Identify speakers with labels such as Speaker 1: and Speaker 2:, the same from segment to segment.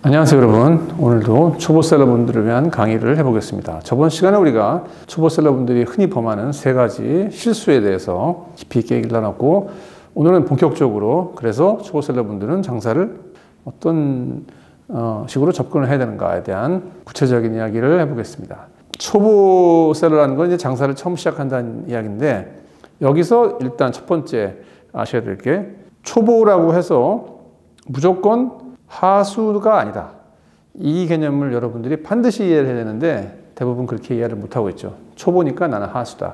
Speaker 1: 안녕하세요 여러분. 오늘도 초보셀러분들을 위한 강의를 해보겠습니다. 저번 시간에 우리가 초보셀러분들이 흔히 범하는 세 가지 실수에 대해서 깊이 있게 얘기를 나눴고, 오늘은 본격적으로 그래서 초보셀러분들은 장사를 어떤 식으로 접근을 해야 되는가에 대한 구체적인 이야기를 해보겠습니다. 초보셀러라는 건 이제 장사를 처음 시작한다는 이야기인데, 여기서 일단 첫 번째 아셔야 될 게, 초보라고 해서 무조건 하수가 아니다. 이 개념을 여러분들이 반드시 이해를 해야 되는데 대부분 그렇게 이해를 못하고 있죠. 초보니까 나는 하수다.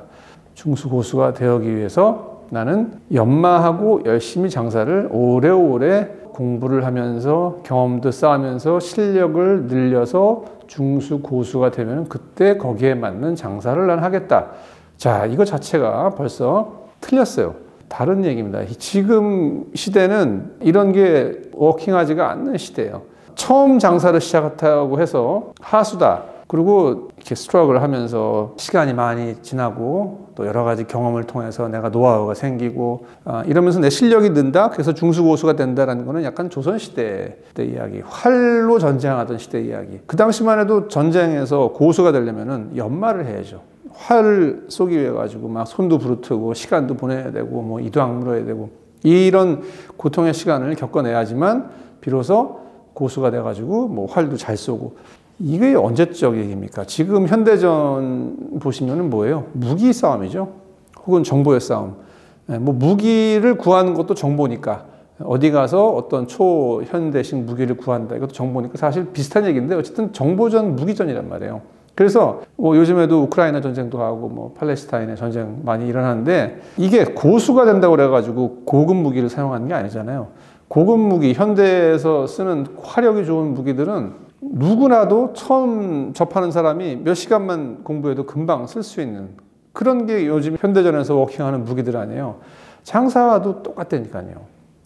Speaker 1: 중수, 고수가 되기 위해서 나는 연마하고 열심히 장사를 오래오래 공부를 하면서 경험도 쌓으면서 실력을 늘려서 중수, 고수가 되면 그때 거기에 맞는 장사를 난 하겠다. 자, 이거 자체가 벌써 틀렸어요. 다른 얘기입니다. 지금 시대는 이런 게 워킹하지가 않는 시대예요. 처음 장사를 시작했다고 해서 하수다. 그리고 이렇게 스트러글을 하면서 시간이 많이 지나고 또 여러 가지 경험을 통해서 내가 노하우가 생기고 이러면서 내 실력이 는다. 그래서 중수고수가 된다라는 거는 약간 조선시대 때 이야기, 활로 전쟁하던 시대 이야기. 그 당시만 해도 전쟁에서 고수가 되려면은 연마를 해야죠. 활을 쏘기 위해 가지고 막 손도 부르트고 시간도 보내야 되고 뭐 이도 악물어야 되고 이런 고통의 시간을 겪어내야지만 비로소 고수가 돼 가지고 뭐 활도 잘 쏘고. 이게 언제적 얘기입니까? 지금 현대전 보시면은 뭐예요? 무기 싸움이죠. 혹은 정보의 싸움. 뭐 무기를 구하는 것도 정보니까, 어디 가서 어떤 초현대식 무기를 구한다, 이것도 정보니까 사실 비슷한 얘기인데 어쨌든 정보전, 무기전이란 말이에요. 그래서 뭐 요즘에도 우크라이나 전쟁도 하고 뭐 팔레스타인의 전쟁 많이 일어나는데, 이게 고수가 된다고 그래가지고 고급 무기를 사용하는 게 아니잖아요. 고급 무기, 현대에서 쓰는 화력이 좋은 무기들은 누구나도 처음 접하는 사람이 몇 시간만 공부해도 금방 쓸 수 있는 그런 게 요즘 현대전에서 워킹하는 무기들 아니에요. 장사와도 똑같다니까요.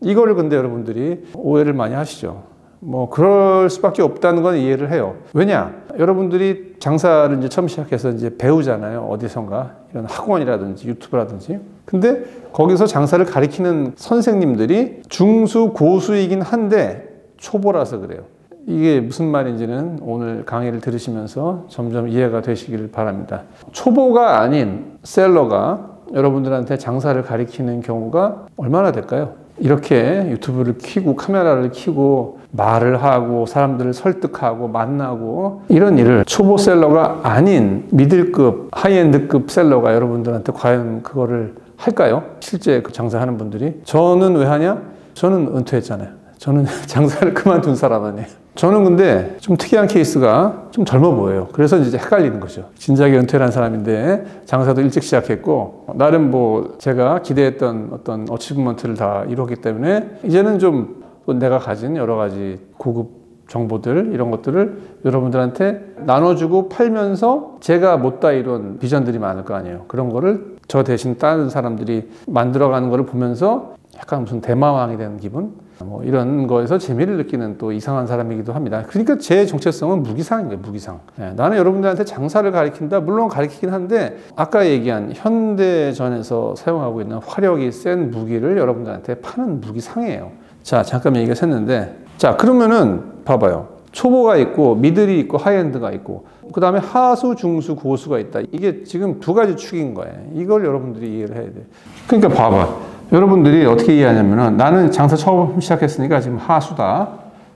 Speaker 1: 이거를 근데 여러분들이 오해를 많이 하시죠. 뭐 그럴 수밖에 없다는 건 이해를 해요. 왜냐? 여러분들이 장사를 이제 처음 시작해서 이제 배우잖아요. 어디선가 이런 학원이라든지 유튜브라든지. 근데 거기서 장사를 가리키는 선생님들이 중수 고수이긴 한데 초보라서 그래요. 이게 무슨 말인지는 오늘 강의를 들으시면서 점점 이해가 되시길 바랍니다. 초보가 아닌 셀러가 여러분들한테 장사를 가리키는 경우가 얼마나 될까요? 이렇게 유튜브를 켜고 카메라를 켜고 말을 하고 사람들을 설득하고 만나고 이런 일을 초보 셀러가 아닌 미들급, 하이엔드급 셀러가 여러분들한테 과연 그거를 할까요? 실제 그 장사하는 분들이. 저는 왜 하냐? 저는 은퇴했잖아요. 저는 장사를 그만둔 사람 아니에요. 저는 근데 좀 특이한 케이스가 좀 젊어 보여요. 그래서 이제 헷갈리는 거죠. 진작에 은퇴를 한 사람인데 장사도 일찍 시작했고 나름 뭐 제가 기대했던 어떤 어치브먼트를 다 이뤘기 때문에 이제는 좀 내가 가진 여러 가지 고급 정보들, 이런 것들을 여러분들한테 나눠주고 팔면서 제가 못다 이룬 비전들이 많을 거 아니에요. 그런 거를 저 대신 다른 사람들이 만들어가는 거를 보면서 약간 무슨 대마왕이 되는 기분? 뭐 이런 거에서 재미를 느끼는 또 이상한 사람이기도 합니다. 그러니까 제 정체성은 무기상인 거예요, 무기상. 나는 여러분들한테 장사를 가리킨다? 물론 가리키긴 한데, 아까 얘기한 현대전에서 사용하고 있는 화력이 센 무기를 여러분들한테 파는 무기상이에요. 자, 잠깐 얘기가 샜는데, 자, 그러면은 봐봐요. 초보가 있고, 미들이 있고, 하이엔드가 있고, 그 다음에 하수, 중수, 고수가 있다. 이게 지금 두 가지 축인 거예요. 이걸 여러분들이 이해를 해야 돼요. 그러니까 봐봐. 여러분들이 어떻게 이해하냐면은, 나는 장사 처음 시작했으니까 지금 하수다.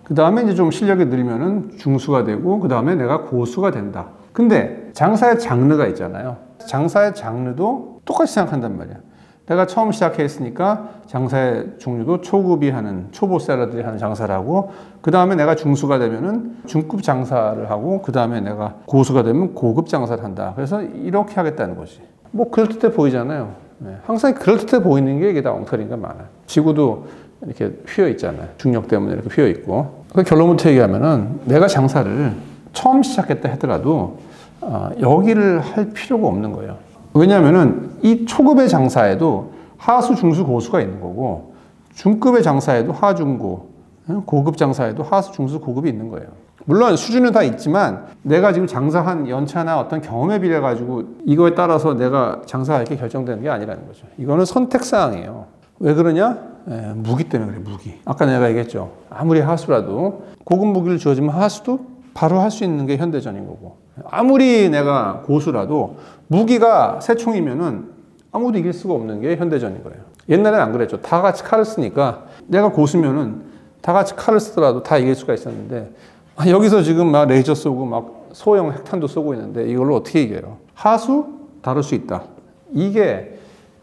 Speaker 1: 그 다음에 이제 좀 실력이 늘면은 중수가 되고, 그 다음에 내가 고수가 된다. 근데 장사의 장르가 있잖아요. 장사의 장르도 똑같이 생각한단 말이야. 내가 처음 시작했으니까 장사의 종류도 초급이 하는, 초보 셀러들이 하는 장사를 하고, 그 다음에 내가 중수가 되면은 중급 장사를 하고, 그 다음에 내가 고수가 되면 고급 장사를 한다. 그래서 이렇게 하겠다는 거지. 뭐 그럴듯해 보이잖아요. 항상 그럴듯해 보이는 게 이게 다 엉터리가 많아요. 지구도 이렇게 휘어 있잖아요. 중력 때문에 이렇게 휘어 있고. 그 결론부터 얘기하면은 내가 장사를 처음 시작했다 하더라도 여기를 할 필요가 없는 거예요. 왜냐하면은 이 초급의 장사에도 하수, 중수, 고수가 있는 거고, 중급의 장사에도 하중고, 고급 장사에도 하수, 중수, 고급이 있는 거예요. 물론 수준은 다 있지만 내가 지금 장사한 연차나 어떤 경험에 비례 가지고 이거에 따라서 내가 장사할 게 결정되는 게 아니라는 거죠. 이거는 선택사항이에요. 왜 그러냐? 무기 때문에 그래, 무기. 아까 내가 얘기했죠. 아무리 하수라도 고급 무기를 주어지면 하수도 바로 할 수 있는 게 현대전인 거고, 아무리 내가 고수라도 무기가 새 총이면은 아무도 이길 수가 없는 게 현대전인 거예요. 옛날엔 안 그랬죠. 다 같이 칼을 쓰니까 내가 고수면은 다 같이 칼을 쓰더라도 다 이길 수가 있었는데, 여기서 지금 막 레이저 쏘고 막 소형 핵탄도 쏘고 있는데 이걸로 어떻게 이겨요? 하수 다룰 수 있다. 이게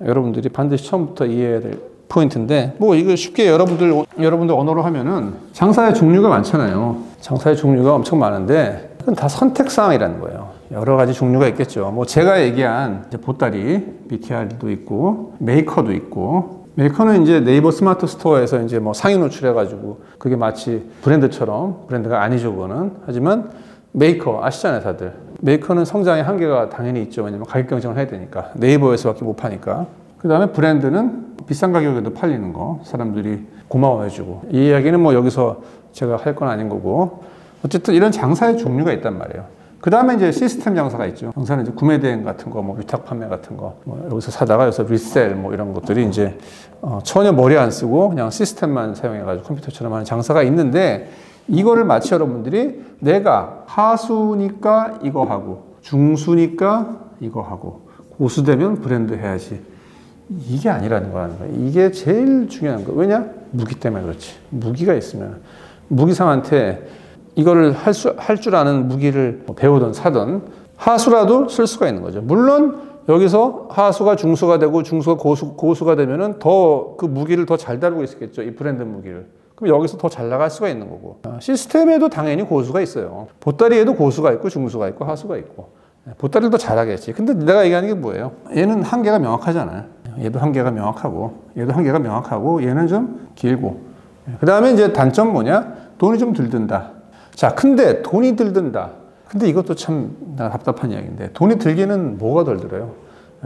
Speaker 1: 여러분들이 반드시 처음부터 이해해야 될 포인트인데, 뭐 이거 쉽게 여러분들 언어로 하면은 장사의 종류가 많잖아요. 장사의 종류가 엄청 많은데 그건 다 선택사항이라는 거예요. 여러 가지 종류가 있겠죠. 뭐 제가 얘기한 이제 보따리, BTR도 있고, 메이커도 있고, 메이커는 이제 네이버 스마트 스토어에서 이제 뭐 상위 노출해가지고 그게 마치 브랜드처럼, 브랜드가 아니죠, 그거는. 하지만 메이커 아시잖아요, 다들. 메이커는 성장의 한계가 당연히 있죠. 왜냐면 가격 경쟁을 해야 되니까. 네이버에서밖에 못 파니까. 그 다음에 브랜드는 비싼 가격에도 팔리는 거, 사람들이 고마워해주고. 이 이야기는 뭐 여기서 제가 할 건 아닌 거고, 어쨌든 이런 장사의 종류가 있단 말이에요. 그 다음에 이제 시스템 장사가 있죠. 장사는 이제 구매 대행 같은 거, 뭐 위탁 판매 같은 거, 뭐 여기서 사다가 여기서 리셀 뭐 이런 것들이 이제 전혀 머리 안 쓰고 그냥 시스템만 사용해가지고 컴퓨터처럼 하는 장사가 있는데, 이거를 마치 여러분들이 내가 하수니까 이거 하고, 중수니까 이거 하고, 고수되면 브랜드 해야지, 이게 아니라는 거라는 거예요. 이게 제일 중요한 거. 왜냐? 무기 때문에 그렇지. 무기가 있으면 무기상한테 이거를 할 줄 아는 무기를 배우든 사든 하수라도 쓸 수가 있는 거죠. 물론 여기서 하수가 중수가 되고 중수가 고수가 되면은 더 그 무기를 더 잘 다루고 있겠죠. 이 브랜드 무기를. 그럼 여기서 더 잘 나갈 수가 있는 거고. 시스템에도 당연히 고수가 있어요. 보따리에도 고수가 있고 중수가 있고 하수가 있고. 보따리를 더 잘하겠지. 근데 내가 얘기하는 게 뭐예요? 얘는 한계가 명확하잖아요. 얘도 한계가 명확하고, 얘도 한계가 명확하고, 얘는 좀 길고. 그 다음에 이제 단점 뭐냐? 돈이 좀 덜 든다. 자, 근데 돈이 덜 든다. 근데 이것도 참 답답한 이야기인데, 돈이 들기는 뭐가 덜 들어요?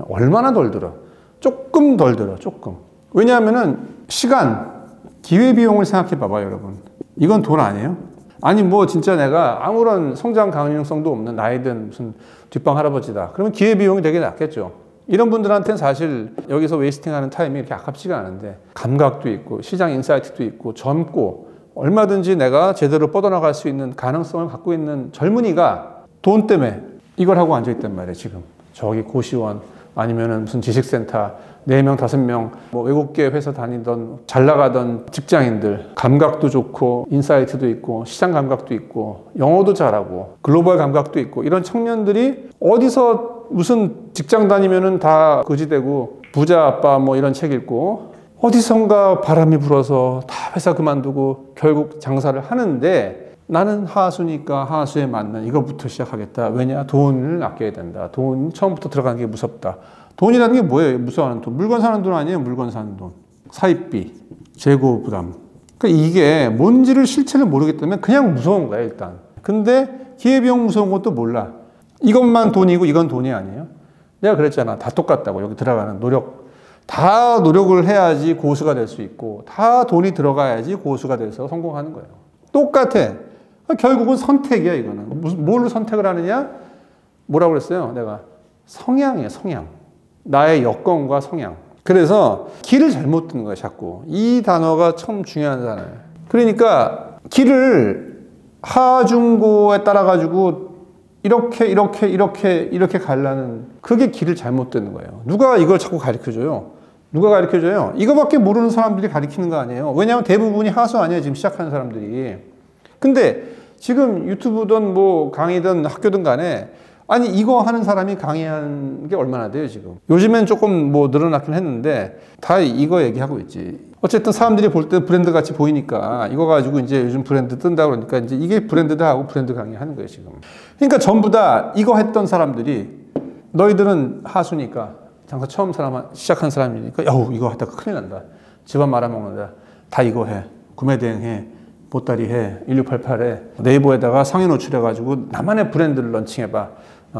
Speaker 1: 얼마나 덜 들어? 조금 덜 들어, 조금. 왜냐하면은 시간, 기회비용을 생각해 봐봐요, 여러분. 이건 돈 아니에요? 아니, 뭐 진짜 내가 아무런 성장 가능성도 없는 나이든 무슨 뒷방 할아버지다. 그러면 기회비용이 되게 낮겠죠. 이런 분들한테는 사실 여기서 웨이스팅하는 타임이 이렇게 아깝지가 않은데, 감각도 있고 시장 인사이트도 있고 젊고 얼마든지 내가 제대로 뻗어나갈 수 있는 가능성을 갖고 있는 젊은이가 돈 때문에 이걸 하고 앉아있단 말이에요. 지금 저기 고시원 아니면은 무슨 지식센터 4명, 5명 뭐 외국계 회사 다니던 잘 나가던 직장인들, 감각도 좋고 인사이트도 있고 시장 감각도 있고 영어도 잘하고 글로벌 감각도 있고, 이런 청년들이 어디서 무슨 직장 다니면은 다 거지되고 부자 아빠 뭐 이런 책 읽고 어디선가 바람이 불어서 다 회사 그만두고 결국 장사를 하는데, 나는 하수니까 하수에 맞는 이거부터 시작하겠다. 왜냐? 돈을 아껴야 된다. 돈 처음부터 들어가는 게 무섭다. 돈이라는 게 뭐예요? 무서워하는 돈. 물건 사는 돈 아니에요? 물건 사는 돈. 사입비, 재고 부담. 그러니까 이게 뭔지를 실체를 모르기 때문에 그냥 무서운 거야, 일단. 근데 기회비용 무서운 것도 몰라. 이것만 돈이고 이건 돈이 아니에요? 내가 그랬잖아. 다 똑같다고. 여기 들어가는 노력. 다 노력을 해야지 고수가 될 수 있고, 다 돈이 들어가야지 고수가 돼서 성공하는 거예요. 똑같아. 결국은 선택이야, 이거는. 뭘로 선택을 하느냐? 뭐라고 그랬어요? 내가. 성향이에요, 성향. 나의 여건과 성향. 그래서 길을 잘못 듣는 거야, 자꾸. 이 단어가 참 중요한 단어예요. 그러니까 길을 하중고에 따라가지고 이렇게 가려는, 그게 길을 잘못 듣는 거예요. 누가 이걸 자꾸 가르쳐줘요? 누가 가르쳐줘요? 이거밖에 모르는 사람들이 가르치는 거 아니에요. 왜냐하면 대부분이 하수 아니에요, 지금 시작하는 사람들이. 근데 지금 유튜브든 뭐 강의든 학교든 간에, 아니 이거 하는 사람이 강의하는 게 얼마나 돼요 지금? 요즘엔 조금 뭐 늘어나긴 했는데 다 이거 얘기하고 있지. 어쨌든 사람들이 볼 때 브랜드 같이 보이니까 이거 가지고 이제 요즘 브랜드 뜬다 그러니까 이제 이게 브랜드다 하고 브랜드 강의하는 거예요 지금. 그러니까 전부 다 이거 했던 사람들이, 너희들은 하수니까, 장사 처음 시작한 사람이니까 야우 이거 하다가 큰일 난다, 집안 말아먹는다, 다 이거 해, 구매 대행해, 보따리 해, 1688에 네이버에다가 상위 노출해가지고 나만의 브랜드를 런칭해봐.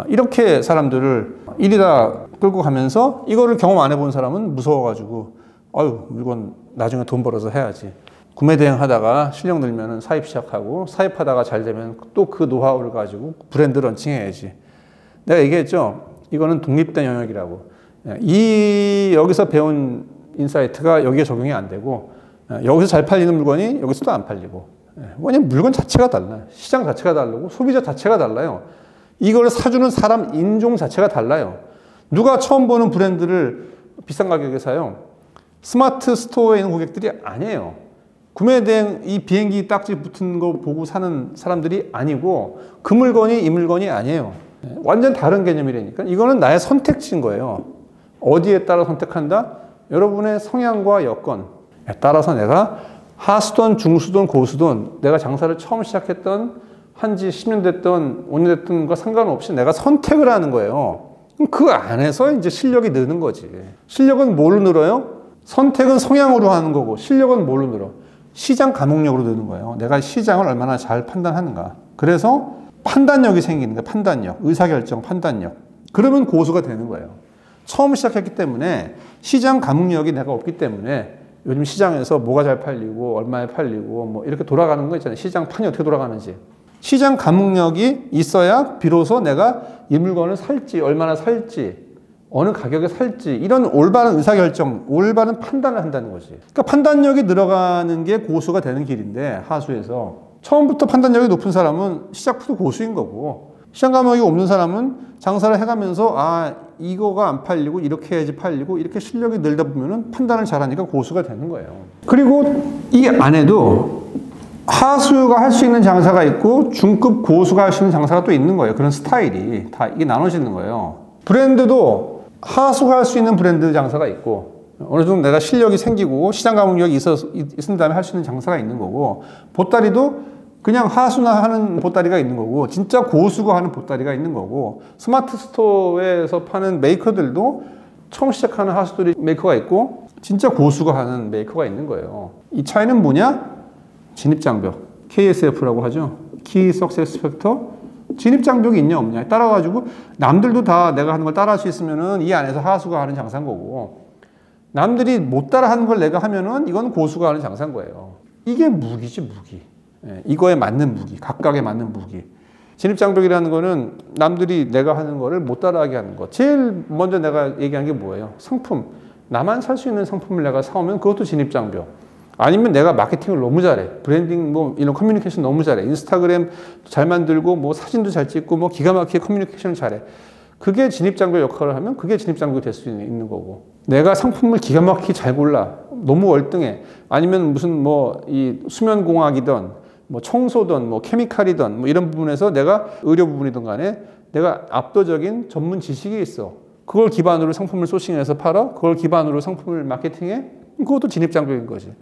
Speaker 1: 이렇게 사람들을 일이다 끌고 가면서, 이거를 경험 안 해본 사람은 무서워가지고 아유 물건 나중에 돈 벌어서 해야지, 구매 대행 하다가 실력 늘면은 사입 시작하고, 사입하다가 잘 되면 또 그 노하우를 가지고 브랜드 런칭해야지. 내가 얘기했죠, 이거는 독립된 영역이라고. 여기서 배운 인사이트가 여기에 적용이 안 되고 여기서 잘 팔리는 물건이 여기서도 안 팔리고 왜냐면 물건 자체가 달라요. 시장 자체가 다르고 소비자 자체가 달라요. 이걸 사주는 사람 인종 자체가 달라요. 누가 처음 보는 브랜드를 비싼 가격에 사요? 스마트 스토어에 있는 고객들이 아니에요. 구매대행 이 비행기 딱지 붙은 거 보고 사는 사람들이 아니고 그 물건이 이 물건이 아니에요. 완전 다른 개념이라니까. 이거는 나의 선택지인 거예요. 어디에 따라 선택한다? 여러분의 성향과 여건에 따라서 내가 하수든 중수든 고수든 내가 장사를 처음 시작했던 한지 10년 됐던 5년 됐던 거 상관없이 내가 선택을 하는 거예요. 그 안에서 이제 실력이 느는 거지. 실력은 뭘로 늘어요? 선택은 성향으로 하는 거고 실력은 뭘로 늘어? 시장 감옥력으로 느는 거예요. 내가 시장을 얼마나 잘 판단하는가. 그래서 판단력이 생기는 거예요. 판단력, 의사결정, 판단력. 그러면 고수가 되는 거예요. 처음 시작했기 때문에 시장 감옥력이 내가 없기 때문에 요즘 시장에서 뭐가 잘 팔리고 얼마에 팔리고 뭐 이렇게 돌아가는 거 있잖아요. 시장 판이 어떻게 돌아가는지. 시장 감옥력이 있어야 비로소 내가 이 물건을 살지, 얼마나 살지, 어느 가격에 살지 이런 올바른 의사결정, 올바른 판단을 한다는 거지. 그러니까 판단력이 늘어가는 게 고수가 되는 길인데 하수에서 처음부터 판단력이 높은 사람은 시작부터 고수인 거고 시장 감옥이 없는 사람은 장사를 해가면서 아 이거가 안 팔리고 이렇게 해야지 팔리고 이렇게 실력이 늘다 보면은 판단을 잘하니까 고수가 되는 거예요. 그리고 이 안에도 하수가 할 수 있는 장사가 있고 중급 고수가 할 수 있는 장사가 또 있는 거예요. 그런 스타일이 다 이게 나눠지는 거예요. 브랜드도 하수가 할 수 있는 브랜드 장사가 있고 어느 정도 내가 실력이 생기고 시장 감옥력이 있은 다음에 할 수 있는 장사가 있는 거고 보따리도 그냥 하수나 하는 보따리가 있는 거고 진짜 고수가 하는 보따리가 있는 거고 스마트 스토어에서 파는 메이커들도 처음 시작하는 하수들이 메이커가 있고 진짜 고수가 하는 메이커가 있는 거예요. 이 차이는 뭐냐? 진입장벽, KSF라고 하죠. Key Success Factor. 진입장벽이 있냐 없냐 따라가지고 남들도 다 내가 하는 걸 따라할 수 있으면은 이 안에서 하수가 하는 장사인 거고 남들이 못 따라하는 걸 내가 하면은 이건 고수가 하는 장사인 거예요. 이게 무기지 무기. 이거에 맞는 무기, 각각에 맞는 무기. 진입장벽이라는 거는 남들이 내가 하는 거를 못 따라하게 하는 거. 제일 먼저 내가 얘기한 게 뭐예요? 상품. 나만 살 수 있는 상품을 내가 사오면 그것도 진입장벽. 아니면 내가 마케팅을 너무 잘해. 브랜딩 뭐 이런 커뮤니케이션 너무 잘해. 인스타그램 잘 만들고 뭐 사진도 잘 찍고 뭐 기가 막히게 커뮤니케이션을 잘해. 그게 진입장벽 역할을 하면 그게 진입장벽이 될 수 있는 거고. 내가 상품을 기가 막히게 잘 골라. 너무 월등해. 아니면 무슨 뭐 이 수면공학이든 뭐 청소든 뭐 케미칼이든 뭐 이런 부분에서 내가 의료 부분이든 간에 내가 압도적인 전문 지식이 있어. 그걸 기반으로 상품을 소싱해서 팔아. 그걸 기반으로 상품을 마케팅해. 그것도 진입장벽인 거지.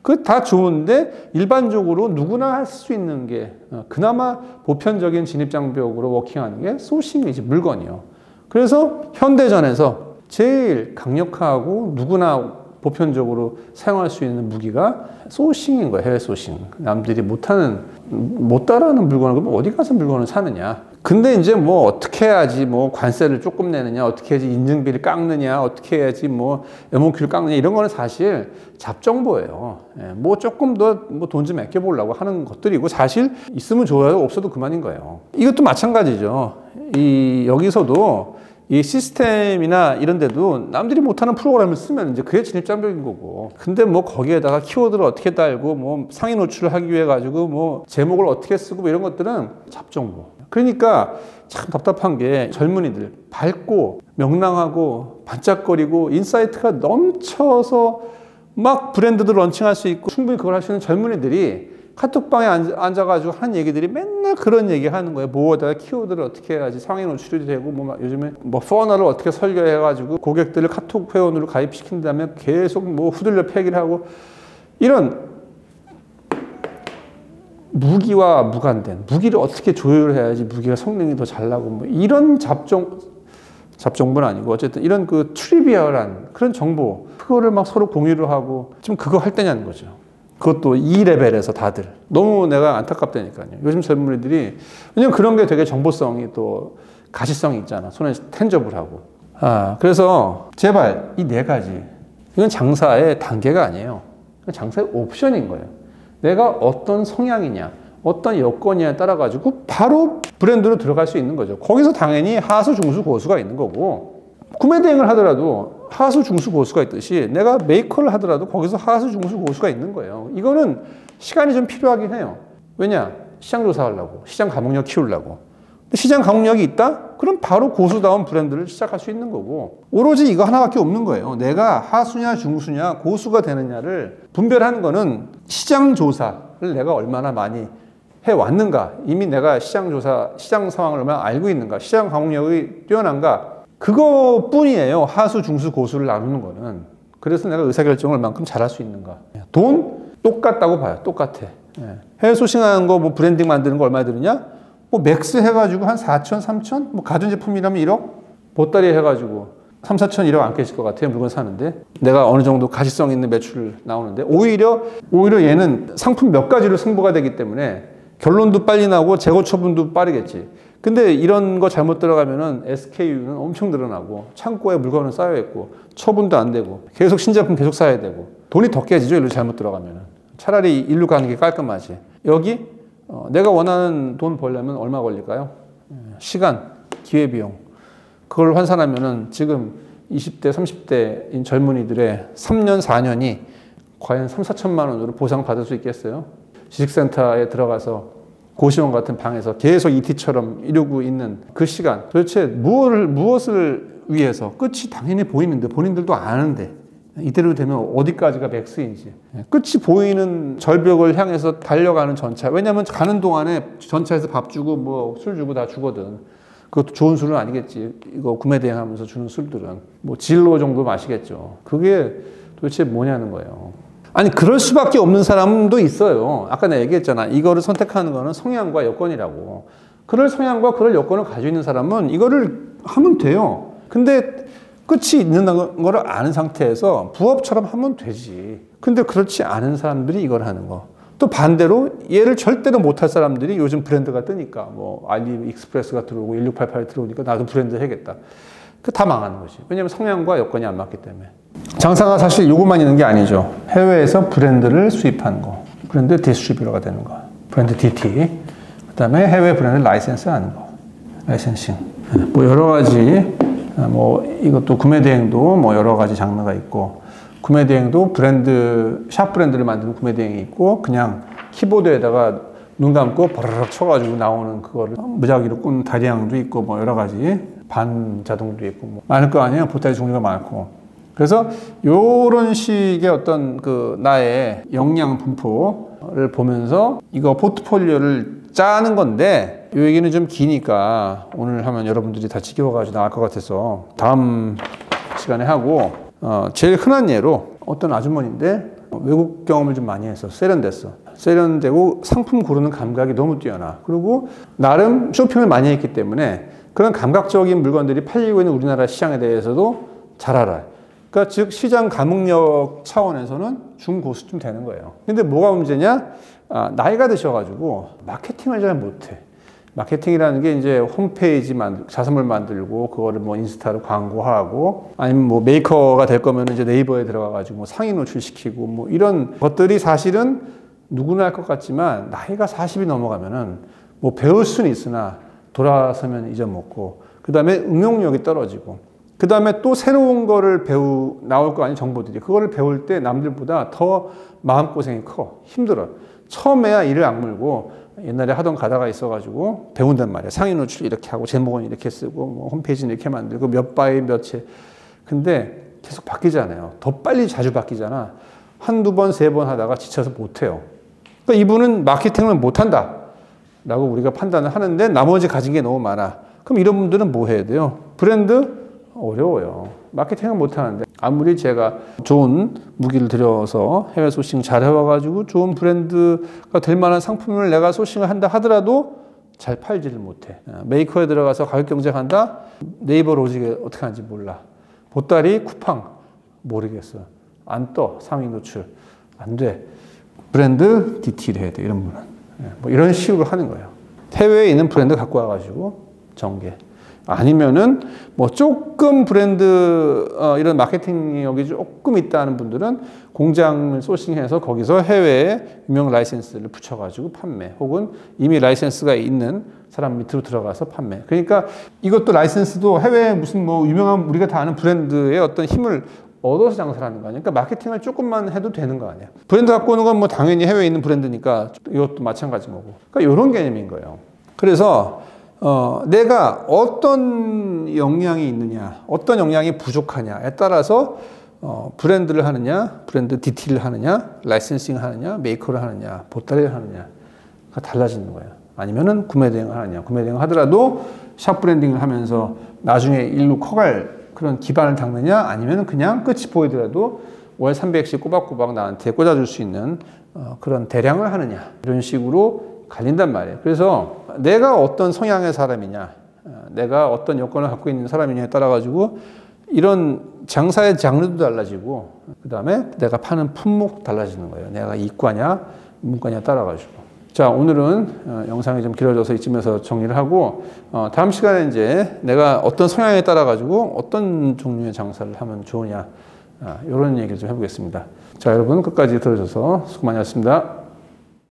Speaker 1: 그 다 좋은데 일반적으로 누구나 할 수 있는 게 그나마 보편적인 진입장벽으로 워킹하는 게 소싱이지 물건이요. 그래서 현대전에서 제일 강력하고 누구나 보편적으로 사용할 수 있는 무기가 소싱인 거예요. 해외 소싱. 남들이 못 따라하는 물건을 그럼 어디 가서 물건을 사느냐. 근데 이제 뭐 어떻게 해야지 뭐 관세를 조금 내느냐, 어떻게 해야지 인증비를 깎느냐, 어떻게 해야지 뭐 MOQ를 깎느냐 이런 거는 사실 잡정보예요. 뭐 조금 더 뭐 돈 좀 아껴보려고 하는 것들이고 사실 있으면 좋아요, 없어도 그만인 거예요. 이것도 마찬가지죠. 여기서도 이 시스템이나 이런 데도 남들이 못하는 프로그램을 쓰면 이제 그게 진입장벽인 거고. 근데 뭐 거기에다가 키워드를 어떻게 달고 뭐 상위 노출을 하기 위해 가지고 뭐 제목을 어떻게 쓰고 뭐 이런 것들은 잡정보. 그러니까 참 답답한 게 젊은이들 밝고 명랑하고 반짝거리고 인사이트가 넘쳐서 막 브랜드도 런칭할 수 있고 충분히 그걸 할 수 있는 젊은이들이 카톡방에 앉아가지고 하는 얘기들이 맨날 그런 얘기 하는 거예요. 뭐에다가 키워드를 어떻게 해야지 상위 노출이 되고, 뭐 요즘에 뭐 퍼널을 어떻게 설계해가지고 고객들을 카톡 회원으로 가입시킨 다음에 계속 뭐 후들려 패기를 하고 이런 무기와 무관된 무기를 어떻게 조율해야지 무기가 성능이 더 잘 나고 뭐 이런 잡정보는 아니고 어쨌든 이런 그 트리비얼한 그런 정보 그거를 막 서로 공유를 하고 지금 그거 할 때냐는 거죠. 그것도 이 레벨에서 다들 너무 내가 안타깝다니까요. 요즘 젊은이들이 왜냐면 그런 게 되게 정보성이 또 가시성이 있잖아. 손에 텐저블하고. 그래서 제발 이 네 가지 이건 장사의 단계가 아니에요. 장사의 옵션인 거예요. 내가 어떤 성향이냐, 어떤 여건이냐에 따라 가지고 바로 브랜드로 들어갈 수 있는 거죠. 거기서 당연히 하수, 중수, 고수가 있는 거고 구매 대행을 하더라도 하수, 중수, 고수가 있듯이 내가 메이커를 하더라도 거기서 하수, 중수, 고수가 있는 거예요. 이거는 시간이 좀 필요하긴 해요. 왜냐? 시장 조사하려고, 시장 가맹력 키우려고. 근데 시장 가맹력이 있다? 그럼 바로 고수다운 브랜드를 시작할 수 있는 거고, 오로지 이거 하나밖에 없는 거예요. 내가 하수냐 중수냐 고수가 되느냐를 분별하는 거는 시장 조사를 내가 얼마나 많이 해왔는가, 이미 내가 시장 조사, 시장 상황을 얼마나 알고 있는가, 시장 가맹력이 뛰어난가, 그거뿐이에요. 하수, 중수, 고수를 나누는 거는. 그래서 내가 의사결정을 얼만큼 잘할 수 있는가. 돈 똑같다고 봐요. 똑같아. 해외 소싱하는 거, 뭐 브랜딩 만드는 거 얼마 들으냐? 뭐 맥스 해가지고 한 4천, 3천? 뭐 가전제품이라면 1억? 보따리 해가지고 3, 4천, 1억 안 깨질 것 같아요. 물건 사는데. 내가 어느 정도 가시성 있는 매출 나오는데, 오히려 얘는 상품 몇 가지로 승부가 되기 때문에 결론도 빨리 나고 재고 처분도 빠르겠지. 근데 이런 거 잘못 들어가면은 SKU는 엄청 늘어나고 창고에 물건은 쌓여있고 처분도 안 되고 계속 신제품 계속 사야 되고 돈이 더 깨지죠. 일로 잘못 들어가면은. 차라리 일로 가는 게 깔끔하지. 여기 내가 원하는 돈 벌려면 얼마 걸릴까요? 시간, 기회비용. 그걸 환산하면은 지금 20대, 30대인 젊은이들의 3년, 4년이 과연 3, 4천만 원으로 보상받을 수 있겠어요? 지식센터에 들어가서 고시원 같은 방에서 계속 ET처럼 이러고 있는 그 시간, 도대체 무엇을 위해서? 끝이 당연히 보이는데 본인들도 아는데 이대로 되면 어디까지가 맥스인지, 끝이 보이는 절벽을 향해서 달려가는 전차. 왜냐하면 가는 동안에 전차에서 밥 주고 뭐 술 주고 다 주거든. 그것도 좋은 술은 아니겠지. 이거 구매 대행하면서 주는 술들은 뭐 진로 정도 마시겠죠. 그게 도대체 뭐냐는 거예요. 아니, 그럴 수밖에 없는 사람도 있어요. 아까 내가 얘기했잖아. 이거를 선택하는 거는 성향과 여건이라고. 그럴 성향과 그럴 여건을 가지고 있는 사람은 이거를 하면 돼요. 근데 끝이 있는 거를 아는 상태에서 부업처럼 하면 되지. 근데 그렇지 않은 사람들이 이걸 하는 거. 또 반대로 얘를 절대로 못할 사람들이 요즘 브랜드가 뜨니까 뭐 알리익스프레스가 들어오고 1688이 들어오니까 나도 브랜드 해야겠다. 그 다 망하는 거지. 왜냐면 성향과 여건이 안 맞기 때문에. 장사가 사실 요것만 있는 게 아니죠. 해외에서 브랜드를 수입하는 거. 브랜드 디스트리뷰터가 되는 거. 브랜드 DT. 그 다음에 해외 브랜드 라이센스 하는 거. 라이센싱. 뭐 여러 가지, 뭐 이것도 구매 대행도 뭐 여러 가지 장르가 있고, 구매 대행도 브랜드, 샵 브랜드를 만드는 구매 대행이 있고, 그냥 키보드에다가 눈 감고 버르륵 쳐가지고 나오는 그거를 무작위로 꾼 다리양도 있고, 뭐 여러 가지 반자동도 있고, 뭐 많을 거 아니에요. 보따리 종류가 많고. 그래서 요런 식의 어떤 그 나의 역량 분포를 보면서 이거 포트폴리오를 짜는 건데, 이 얘기는 좀 기니까 오늘 하면 여러분들이 다 지겨워가지고 나갈 것 같아서 다음 시간에 하고, 제일 흔한 예로 어떤 아주머니인데 외국 경험을 좀 많이 해서 세련됐어. 세련되고 상품 고르는 감각이 너무 뛰어나. 그리고 나름 쇼핑을 많이 했기 때문에 그런 감각적인 물건들이 팔리고 있는 우리나라 시장에 대해서도 잘 알아요. 그러니까 즉 시장 가맹력 차원에서는 중고수쯤 되는 거예요. 근데 뭐가 문제냐? 나이가 드셔가지고 마케팅을 잘 못해. 마케팅이라는 게 이제 홈페이지 자선물 만들고 그거를 뭐 인스타로 광고하고, 아니면 뭐 메이커가 될 거면 이제 네이버에 들어가가지고 뭐 상위 노출시키고 뭐 이런 것들이 사실은 누구나 할 것 같지만 나이가 40이 넘어가면은 뭐 배울 수는 있으나 돌아서면 잊어먹고, 그 다음에 응용력이 떨어지고, 그 다음에 또 새로운 거를 나올 거 아닌 정보들이, 그거를 배울 때 남들보다 더 마음고생이 커. 힘들어. 처음에야 이를 악물고 옛날에 하던 가다가 있어가지고 배운단 말이야. 상위 노출 이렇게 하고 제목은 이렇게 쓰고 뭐 홈페이지는 이렇게 만들고 몇 바이 몇 채. 근데 계속 바뀌잖아요. 더 빨리 자주 바뀌잖아. 한두 번, 세 번 하다가 지쳐서 못해요. 그러니까 이분은 마케팅을 못한다 라고 우리가 판단을 하는데 나머지 가진 게 너무 많아. 그럼 이런 분들은 뭐 해야 돼요? 브랜드? 어려워요. 마케팅을 못하는데 아무리 제가 좋은 무기를 들여서 해외 소싱 잘 해와가지고 좋은 브랜드가 될 만한 상품을 내가 소싱을 한다 하더라도 잘 팔지를 못해. 메이커에 들어가서 가격 경쟁한다? 네이버 로직에 어떻게 하는지 몰라. 보따리 쿠팡 모르겠어. 안 떠. 상위 노출 안 돼. 브랜드 DT를 해야 돼. 이런 분은. 뭐 이런 식으로 하는 거예요. 해외에 있는 브랜드 갖고 와가지고 전개. 아니면은 뭐 조금 브랜드 이런 마케팅력이 조금 있다는 분들은 공장을 소싱해서 거기서 해외에 유명 라이센스를 붙여가지고 판매, 혹은 이미 라이센스가 있는 사람 밑으로 들어가서 판매. 그러니까 이것도 라이센스도 해외에 무슨 뭐 유명한 우리가 다 아는 브랜드의 어떤 힘을 얻어서 장사를 하는 거 아니야. 그러니까 마케팅을 조금만 해도 되는 거 아니야. 브랜드 갖고 오는 건 뭐 당연히 해외에 있는 브랜드니까 이것도 마찬가지인 거고. 그러니까 이런 개념인 거예요. 그래서 내가 어떤 역량이 있느냐, 어떤 역량이 부족하냐에 따라서 브랜드를 하느냐, 브랜드 디테일을 하느냐, 라이센싱을 하느냐, 메이커를 하느냐, 보따리를 하느냐가 달라지는 거예요. 아니면은 구매 대행을 하느냐. 구매 대행을 하더라도 샵 브랜딩을 하면서 나중에 일로 커갈 그런 기반을 닦느냐, 아니면 그냥 끝이 보이더라도 월 300씩 꼬박꼬박 나한테 꽂아줄 수 있는 그런 대량을 하느냐, 이런 식으로 갈린단 말이에요. 그래서 내가 어떤 성향의 사람이냐, 내가 어떤 여건을 갖고 있는 사람이냐에 따라 가지고 이런 장사의 장르도 달라지고, 그 다음에 내가 파는 품목 달라지는 거예요. 내가 이과냐 문과냐에 따라 가지고. 자, 오늘은 영상이 좀 길어져서 이쯤에서 정리를 하고, 다음 시간에 이제 내가 어떤 성향에 따라 가지고 어떤 종류의 장사를 하면 좋으냐, 이런 얘기를 좀 해보겠습니다. 자, 여러분 끝까지 들어주셔서 수고 많이 하셨습니다.